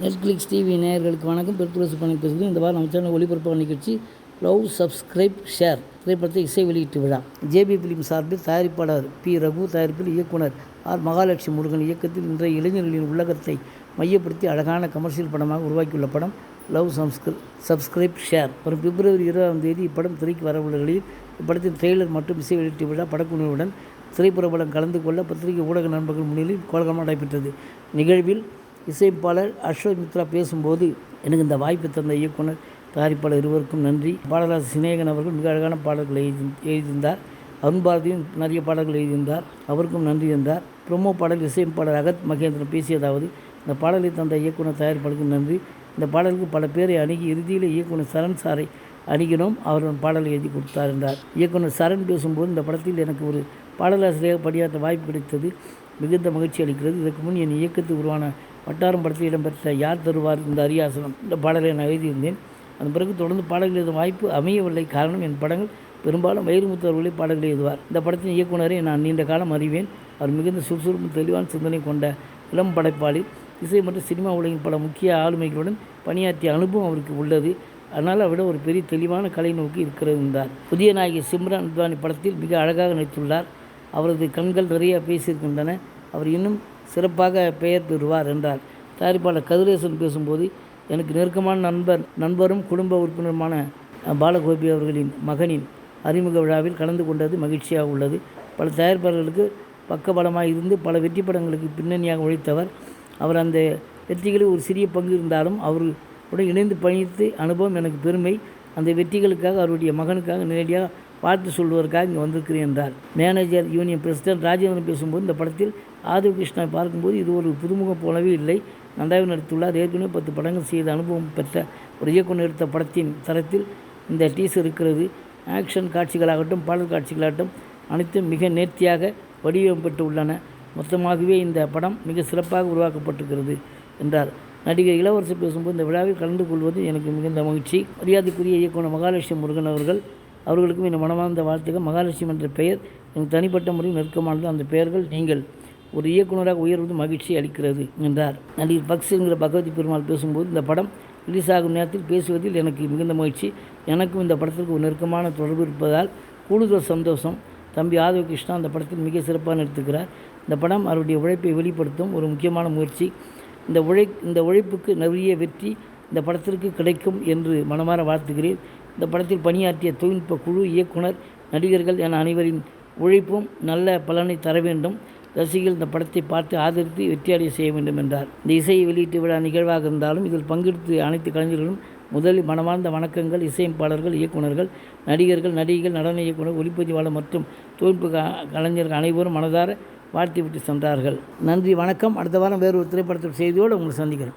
Netflix TV நேயர்களுக்கு வணக்கம். பெருத்துளசி பண்ணி பேசுகிறது. இந்த வாரம் நம்ம சேனல் ஒளிபரப்பான நிகழ்ச்சி லவ் சப்ஸ்கிரைப் ஷேர் திரைப்படத்தை இசை வெளியீட்டு விழா. ஜேபி பிலிம் சார்பில் தயாரிப்பாளர் பி ரகு, தயாரிப்பில் இயக்குனர் ஆர் மகாலட்சுமி முருகன் இயக்கத்தில் இன்றைய இளைஞர்களின் உள்ளகத்தை மையப்படுத்தி அழகான கமர்ஷியல் படமாக உருவாக்கியுள்ள படம் லவ் சப்ஸ்கிரைப் ஷேர். வரும் பிப்ரவரி 20 இப்படம் திரைக்கு வரவுள்ள நிலையில் இப்படத்தின் ட்ரெய்லர் மற்றும் இசை வெளியீட்டு விழா படக்குழுவுடன் திரைப்படப்படம் கலந்து கொள்ள பத்திரிகை ஊடக நண்பர்கள் முன்னிலையில் கோலகலமாக நடைபெற்றது. நிகழ்வில் இசையமைப்பாளர் அஸ்வத் மித்ரா பேசும்போது, எனக்கு இந்த வாய்ப்பு தந்த இயக்குனர், தயாரிப்பாளர் இருவருக்கும் நன்றி. பாடலாசிரியர் சினேகன் அவர்கள் மிக அழகான பாடல்களை எழுதியிருந்தார். அருண் பாரதியும் நிறைய பாடல்கள் எழுதியிருந்தார், அவருக்கும் நன்றி என்றார். ப்ரோமோ பாடல் இசையமைப்பாளர் அகத் மகேந்திரன் பேசியதாவது, இந்த பாடலை தந்த இயக்குனர், தயாரிப்பாளருக்கு நன்றி. இந்த பாடலுக்கு பல பேரை அணுகி இறுதியில் இயக்குனர் சரண் சாரை அணுகினோம், அவர் பாடலை எழுதி கொடுத்தார் என்றார். இயக்குனர் சரண் பேசும்போது, இந்த படத்தில் எனக்கு ஒரு பாடலாசிரியராக பணியாற்ற வாய்ப்பு கிடைத்தது மிகுந்த மகிழ்ச்சி அளிக்கிறது. இதற்கு முன் என் இயக்கத்தில் உருவான வட்டாரம் படத்தில் இடம்பெற்ற யார் தருவார் இந்த அரியாசனம் இந்த பாடலை நான் எழுதியிருந்தேன். அதன் பிறகு தொடர்ந்து பாடல்கள் எழுதும் வாய்ப்பு அமையவில்லை. காரணம், என் படங்கள் பெரும்பாலும் வைரமுத்து அவர்களே பாடல்களை எழுதுவார். இந்த படத்தின் இயக்குனரை நான் நீண்ட காலம் அறிவேன். அவர் மிகுந்த சுறுசுறுப்பு, தெளிவான சிந்தனை கொண்ட இளம் படைப்பாளி. இசை மற்றும் சினிமா உலகின் பல முக்கிய ஆளுமைகளுடன் பணியாற்றிய அனுபவம் அவருக்கு உள்ளது. அதனால் விட ஒரு பெரிய தெளிவான கலை நோக்கி இருக்கிறது என்றார். புதிய நாயகி சிம்ரன் அத்வானி படத்தில் மிக அழகாக நடித்துள்ளார். அவரது கண்கள் நிறைய பேசியிருக்கின்றன. அவர் இன்னும் சிறப்பாக பெயர் பெறுவார் என்றார். தயாரிப்பாளர் கதிரேசன் பேசும்போது, எனக்கு நெருக்கமான நண்பரும் குடும்ப உறுப்பினருமான பாலகோபி அவர்களின் மகனின் அறிமுக விழாவில் கலந்து கொண்டது மகிழ்ச்சியாக உள்ளது. பல தயாரிப்பாளர்களுக்கு பக்கபலமாக இருந்து பல வெற்றி படங்களுக்கு பின்னணியாக உழைத்தவர். அவர் அந்த வெற்றிகளில் ஒரு சிறிய பங்கு இருந்தாலும் அவருடன் இணைந்து பயணித்து அனுபவம் எனக்கு பெருமை. அந்த வெற்றிகளுக்காக அவருடைய மகனுக்காக நேரடியாக வாழ்த்து சொல்வதற்காக இங்கே வந்திருக்கிறேன் என்றார். மேனேஜர் யூனியன் பிரசிடென்ட் ராஜேந்திரன் பேசும்போது, இந்த படத்தில் ஆதிவ் கிருஷ்ணா பார்க்கும்போது இது ஒரு புதுமுகம் போலவே இல்லை, நன்றாக நடித்துள்ளார். ஏற்கனவே 10 படங்கள் செய்த அனுபவம் பெற்ற ஒரு இயக்குனர் எடுத்த படத்தின் தரத்தில் இந்த டீசர் இருக்கிறது. ஆக்ஷன் காட்சிகளாகட்டும், பாடல் காட்சிகளாகட்டும் அனைத்தும் மிக நேர்த்தியாக வடிவமைப்பட்டு உள்ளன. மொத்தமாகவே இந்த படம் மிக சிறப்பாக உருவாக்கப்பட்டிருக்கிறது என்றார். நடிகர் இளவரசர் பேசும்போது, இந்த விழாவில் கலந்து கொள்வது எனக்கு மிகுந்த மகிழ்ச்சி. மரியாதைக்குரிய இயக்குனர் மகாலட்சுமி முருகன் அவர்களுக்கும் இந்த மனமார்ந்த வாழ்த்துக்கள். மகாலட்சுமி என்ற பெயர் எனக்கு தனிப்பட்ட முறையில் நெருக்கமானது. அந்த பெயர்கள் நீங்கள் ஒரு இயக்குநராக உயர்வது மகிழ்ச்சி அளிக்கிறது என்றார். நடிகர் பக்ஸ் என்கிற பகவதி பெருமாள் பேசும்போது, இந்த படம் ரிலீஸ் ஆகும் நேரத்தில் பேசுவதில் எனக்கு மிகுந்த மகிழ்ச்சி. எனக்கும் இந்த படத்திற்கு ஒரு நெருக்கமான தொடர்பு இருப்பதால் கூடுதல் சந்தோஷம். தம்பி ஆதவ கிருஷ்ணா அந்த படத்தில் மிக சிறப்பாக நடித்திருக்கிறார். இந்த படம் அவருடைய உழைப்பை வெளிப்படுத்தும் ஒரு முக்கியமான முயற்சி. இந்த உழைப்புக்கு நிறைய வெற்றி இந்த படத்திற்கு கிடைக்கும் என்று மனமாற வாழ்த்துகிறேன். இந்த படத்தில் பணியாற்றிய தொழில்நுட்ப குழு, இயக்குனர், நடிகர்கள் என அனைவரின் உழைப்பும் நல்ல பலனை தர வேண்டும். ரசிகர்கள் இந்த படத்தை பார்த்து ஆதரித்து வெற்றியடைய செய்ய வேண்டும் என்றார். இந்த இசையை வெளியீட்டு விழா நிகழ்வாக இருந்தாலும் இதில் பங்கெடுத்து அனைத்து கலைஞர்களும் முதலில் மனமார்ந்த வணக்கங்கள். இசையமைப்பாளர்கள், இயக்குநர்கள், நடிகர்கள், நடன இயக்குனர், ஒளிப்பதிவாளர் மற்றும் தொழில்நுட்ப கலைஞர்கள் அனைவரும் மனதார வாழ்த்திவிட்டு சென்றார்கள். நன்றி, வணக்கம். அடுத்த வாரம் வேறு ஒரு திரைப்படத்தில் செய்தியோடு உங்களை சந்திக்கிறேன்.